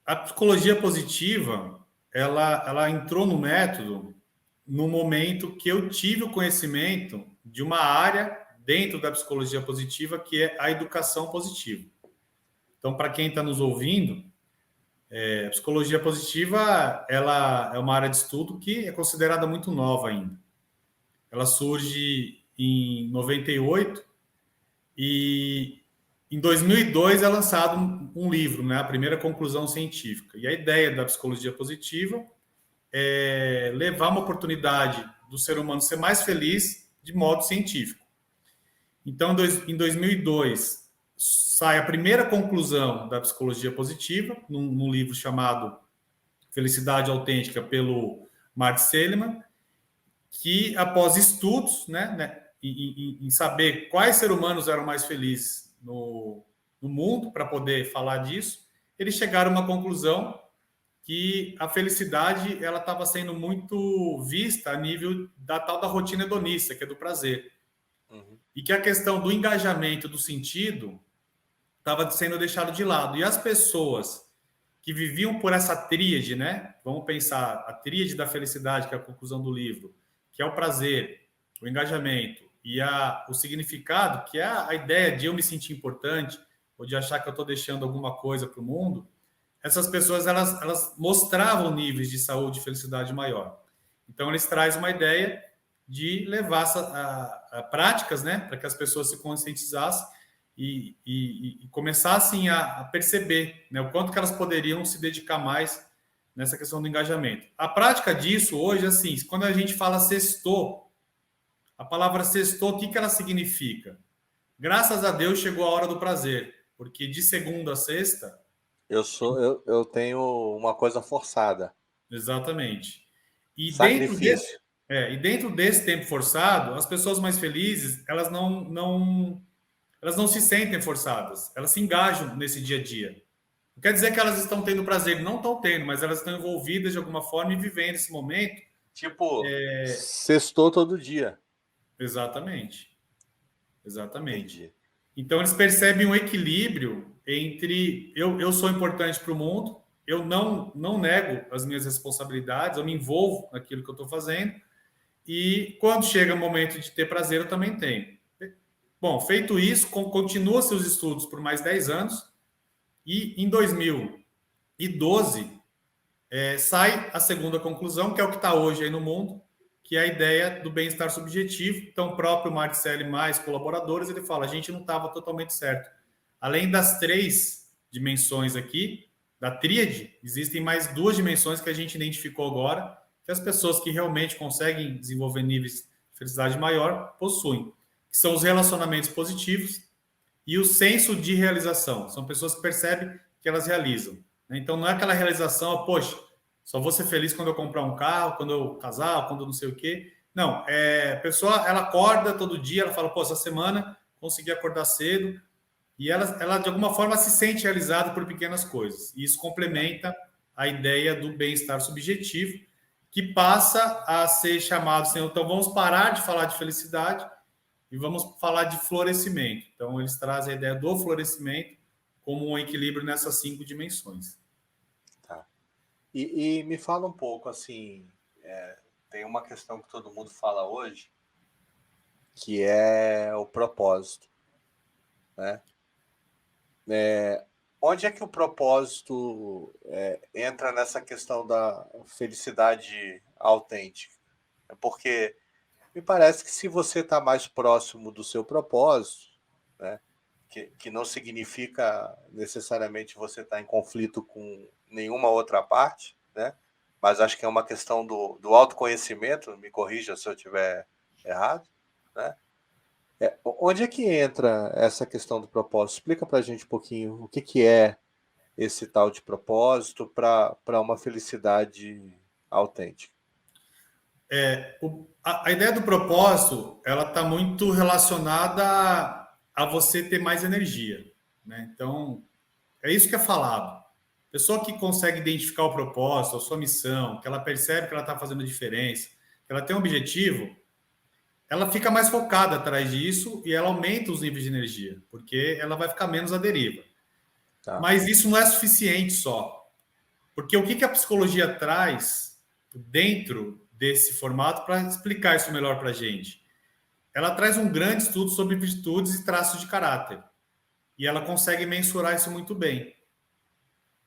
A psicologia positiva, ela entrou no método no momento que eu tive o conhecimento de uma área dentro da psicologia positiva, que é a educação positiva. Então, para quem está nos ouvindo, a psicologia positiva, ela é uma área de estudo que é considerada muito nova ainda. Ela surge em 98 e em 2002 é lançado um livro, né, a primeira conclusão científica. E a ideia da psicologia positiva é levar uma oportunidade do ser humano ser mais feliz de modo científico. Então, em 2002, sai a primeira conclusão da psicologia positiva, num livro chamado Felicidade Autêntica, pelo Mark Seligman, que após estudos, em saber quais seres humanos eram mais felizes no mundo, para poder falar disso, eles chegaram a uma conclusão que a felicidade ela estava sendo muito vista a nível da tal da rotina hedonista, que é do prazer. Uhum. E que a questão do engajamento, do sentido, estava sendo deixado de lado. E as pessoas que viviam por essa tríade, né? Vamos pensar a tríade da felicidade, que é a conclusão do livro, que é o prazer, o engajamento e o significado, que é a ideia de eu me sentir importante ou de achar que eu estou deixando alguma coisa para o mundo. Essas pessoas elas mostravam níveis de saúde e felicidade maior. Então, eles trazem uma ideia de levar a práticas, né, para que as pessoas se conscientizassem e começassem a perceber, né, o quanto que elas poderiam se dedicar mais nessa questão do engajamento. A prática disso hoje, assim, quando a gente fala sextou, a palavra sextou, o que ela significa? Graças a Deus chegou a hora do prazer, porque de segunda a sexta eu tenho uma coisa forçada. Exatamente. E sacrifício. Dentro desse tempo forçado, as pessoas mais felizes, elas não se sentem forçadas, elas se engajam nesse dia a dia. Não quer dizer que elas estão tendo prazer, não estão tendo, mas elas estão envolvidas de alguma forma e vivendo esse momento. Tipo, sextou todo dia. Exatamente. Entendi. Então, eles percebem um equilíbrio entre eu sou importante para o mundo, eu não nego as minhas responsabilidades, eu me envolvo naquilo que eu estou fazendo, e quando chega o momento de ter prazer, eu também tenho. Bom, feito isso, continua seus estudos por mais 10 anos, e em 2012 sai a segunda conclusão, que é o que está hoje aí no mundo, que é a ideia do bem-estar subjetivo. Então, o próprio Marcel e mais colaboradores, ele fala, a gente não estava totalmente certo. Além das 3 dimensões aqui, da tríade, existem mais 2 dimensões que a gente identificou agora, que as pessoas que realmente conseguem desenvolver níveis de felicidade maior possuem, que são os relacionamentos positivos e o senso de realização. São pessoas que percebem que elas realizam. Então, não é aquela realização, poxa, só vou ser feliz quando eu comprar um carro, quando eu casar, quando eu não sei o quê. Não, a pessoa, ela acorda todo dia, ela fala, pô, essa semana consegui acordar cedo, e ela de alguma forma se sente realizada por pequenas coisas. E isso complementa a ideia do bem-estar subjetivo, que passa a ser chamado assim, então vamos parar de falar de felicidade e vamos falar de florescimento. Então, eles trazem a ideia do florescimento como um equilíbrio nessas 5 dimensões. Tá. E me fala um pouco, assim, tem uma questão que todo mundo fala hoje, que é o propósito, né? Onde é que o propósito entra nessa questão da felicidade autêntica? Porque me parece que se você está mais próximo do seu propósito, né, que não significa necessariamente você estar em conflito com nenhuma outra parte, né, mas acho que é uma questão do autoconhecimento, me corrija se eu estiver errado, né? Onde é que entra essa questão do propósito? Explica para a gente um pouquinho o que é esse tal de propósito para uma felicidade autêntica. A ideia do propósito, ela está muito relacionada a você ter mais energia, né? Então, é isso que é falado. Pessoa que consegue identificar o propósito, a sua missão, que ela percebe que ela está fazendo diferença, que ela tem um objetivo, ela fica mais focada atrás disso e ela aumenta os níveis de energia, porque ela vai ficar menos à deriva. Tá. Mas isso não é suficiente só. Porque o que a psicologia traz dentro desse formato para explicar isso melhor para a gente? Ela traz um grande estudo sobre virtudes e traços de caráter. E ela consegue mensurar isso muito bem.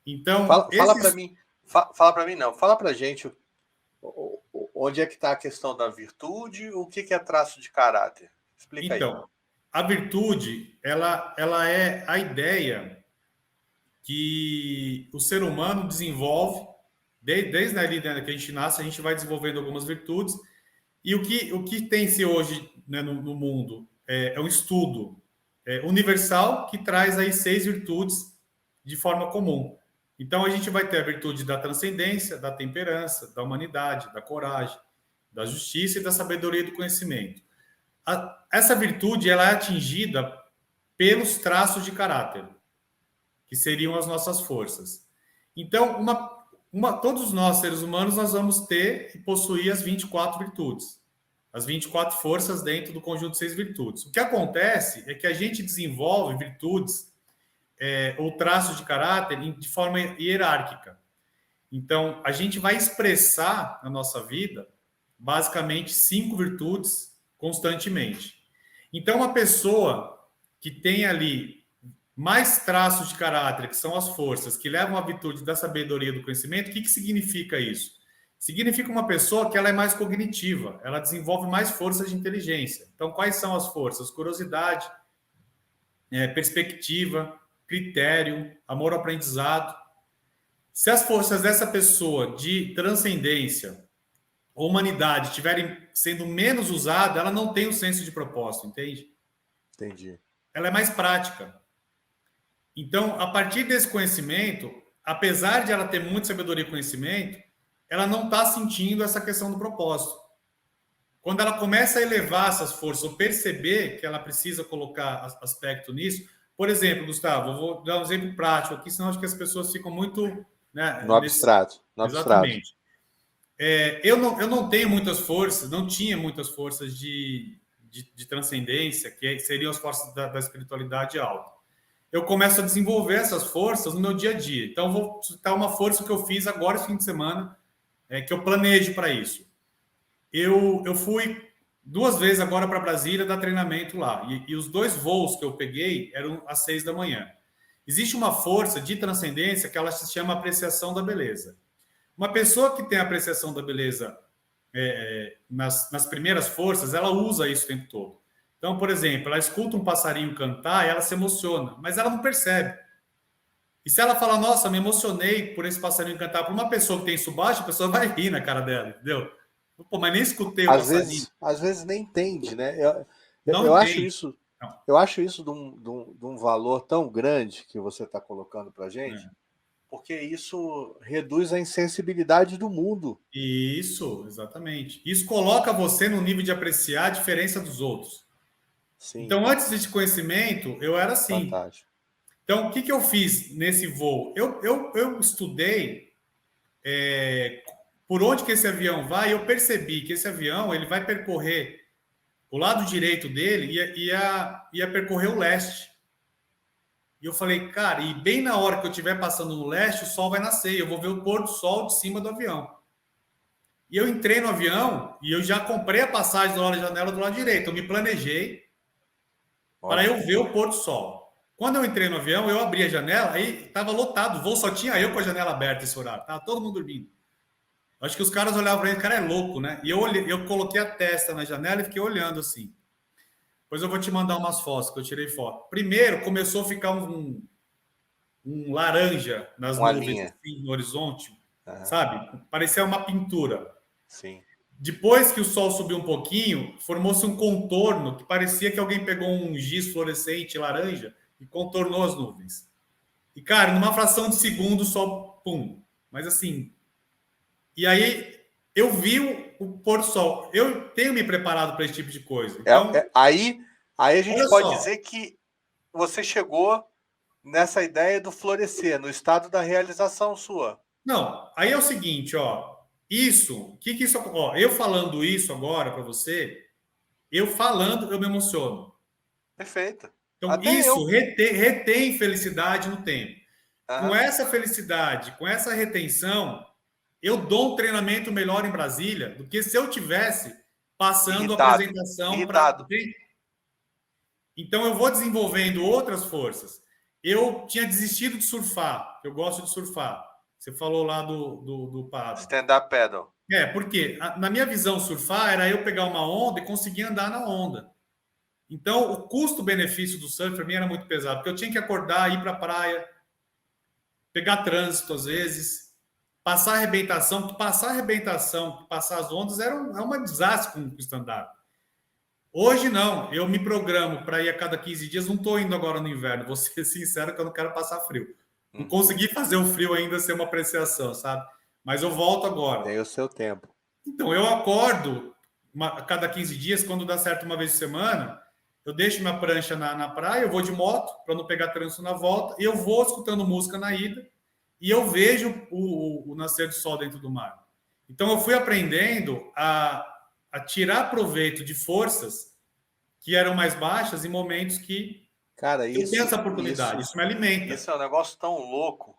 Então, Fala para mim, fala para mim não, fala para gente onde é que está a questão da virtude, o que é traço de caráter? Explica aí. Então, a virtude, ela é a ideia que o ser humano desenvolve, desde ali, né, que a gente nasce, a gente vai desenvolvendo algumas virtudes, e o que tem-se hoje, né, no mundo é um estudo universal que traz aí 6 virtudes de forma comum. Então, a gente vai ter a virtude da transcendência, da temperança, da humanidade, da coragem, da justiça e da sabedoria do conhecimento. Essa virtude ela é atingida pelos traços de caráter, que seriam as nossas forças. Então, todos nós, seres humanos, nós vamos ter e possuir as 24 virtudes, as 24 forças dentro do conjunto de 6 virtudes. O que acontece é que a gente desenvolve virtudes ou traços de caráter de forma hierárquica. Então, a gente vai expressar na nossa vida, basicamente, 5 virtudes constantemente. Então, uma pessoa que tem ali mais traços de caráter, que são as forças, que levam à virtude da sabedoria do conhecimento, o que significa isso? Significa uma pessoa que ela é mais cognitiva, ela desenvolve mais forças de inteligência. Então, quais são as forças? Curiosidade, perspectiva, critério, amor ao aprendizado. Se as forças dessa pessoa de transcendência ou humanidade estiverem sendo menos usadas, ela não tem o senso de propósito, entende? Entendi. Ela é mais prática. Então, a partir desse conhecimento, apesar de ela ter muita sabedoria e conhecimento, ela não está sentindo essa questão do propósito. Quando ela começa a elevar essas forças, ou perceber que ela precisa colocar aspecto nisso, por exemplo, Gustavo, eu vou dar um exemplo prático aqui, senão acho que as pessoas ficam muito... Né, no abstrato. Exatamente. Eu não tenho muitas forças, não tinha muitas forças de transcendência, que seriam as forças da espiritualidade alta. Eu começo a desenvolver essas forças no meu dia a dia. Então, vou citar uma força que eu fiz agora esse fim de semana, que eu planejo para isso. Eu fui 2 vezes agora para Brasília dar treinamento lá. E os 2 voos que eu peguei eram às 6 da manhã. Existe uma força de transcendência que ela se chama apreciação da beleza. Uma pessoa que tem apreciação da beleza nas primeiras forças, ela usa isso o tempo todo. Então, por exemplo, ela escuta um passarinho cantar e ela se emociona, mas ela não percebe. E se ela fala, nossa, me emocionei por esse passarinho cantar, para uma pessoa que tem isso baixo, a pessoa vai rir na cara dela, entendeu? Pô, mas nem escutei o passarinho. Às vezes nem entende, né? Não Eu acho entende. isso, Não. eu acho isso de um valor tão grande que você está colocando para a gente, porque isso reduz a insensibilidade do mundo. Isso, exatamente. Isso coloca você no nível de apreciar a diferença dos outros. Sim. Então, antes desse conhecimento, eu era assim. Fantástico. Então, o que eu fiz nesse voo? Eu estudei por onde que esse avião vai e eu percebi que esse avião ele vai percorrer o lado direito dele ia percorrer o leste. E eu falei, cara, e bem na hora que eu estiver passando no leste, o sol vai nascer. Eu vou ver o pôr do sol de cima do avião. E eu entrei no avião e eu já comprei a passagem da janela do lado direito. Eu me planejei para eu ver o pôr do sol. Quando eu entrei no avião, eu abri a janela, aí estava lotado. O voo só tinha eu com a janela aberta esse horário. Tava todo mundo dormindo. Acho que os caras olhavam para mim, o cara é louco, né? E eu coloquei a testa na janela e fiquei olhando assim. Depois eu vou te mandar umas fotos, que eu tirei foto. Primeiro, começou a ficar um laranja nas nuvens, assim, no horizonte, sabe? Parecia uma pintura. Sim. Depois que o sol subiu um pouquinho, formou-se um contorno que parecia que alguém pegou um giz fluorescente laranja e contornou as nuvens. E, cara, numa fração de segundo, só pum. Mas assim... E aí, eu vi o pôr do sol. Eu tenho me preparado para esse tipo de coisa. Então, aí a gente pode dizer que você chegou nessa ideia do florescer, no estado da realização sua. Não, aí é o seguinte, ó. Isso, ó, eu falando isso agora para você, eu me emociono. Perfeito. Então, Até isso retém felicidade no tempo. com essa felicidade, com essa retenção, eu dou um treinamento melhor em Brasília do que se eu tivesse passando a apresentação para. Então, eu vou desenvolvendo outras forças. Eu tinha desistido de surfar. Eu gosto de surfar. Você falou lá do paddle. Stand-up paddle. Porque na minha visão, surfar era eu pegar uma onda e conseguir andar na onda. Então, o custo-benefício do surf para mim era muito pesado, porque eu tinha que acordar, ir para a praia, pegar trânsito às vezes, passar arrebentação, passar as ondas é um desastre com o stand-up. Hoje não, eu me programo para ir a cada 15 dias, não estou indo agora no inverno, vou ser sincero que eu não quero passar frio. Não consegui fazer o frio ainda ser uma apreciação, sabe? Mas eu volto agora. Tem o seu tempo. Então, eu acordo a cada 15 dias, quando dá certo uma vez por semana, eu deixo minha prancha na praia, eu vou de moto para não pegar trânsito na volta, e eu vou escutando música na ida, e eu vejo o nascer do sol dentro do mar. Então, eu fui aprendendo a tirar proveito de forças que eram mais baixas em momentos que eu tenho essa oportunidade. Isso me alimenta. Isso é um negócio tão louco.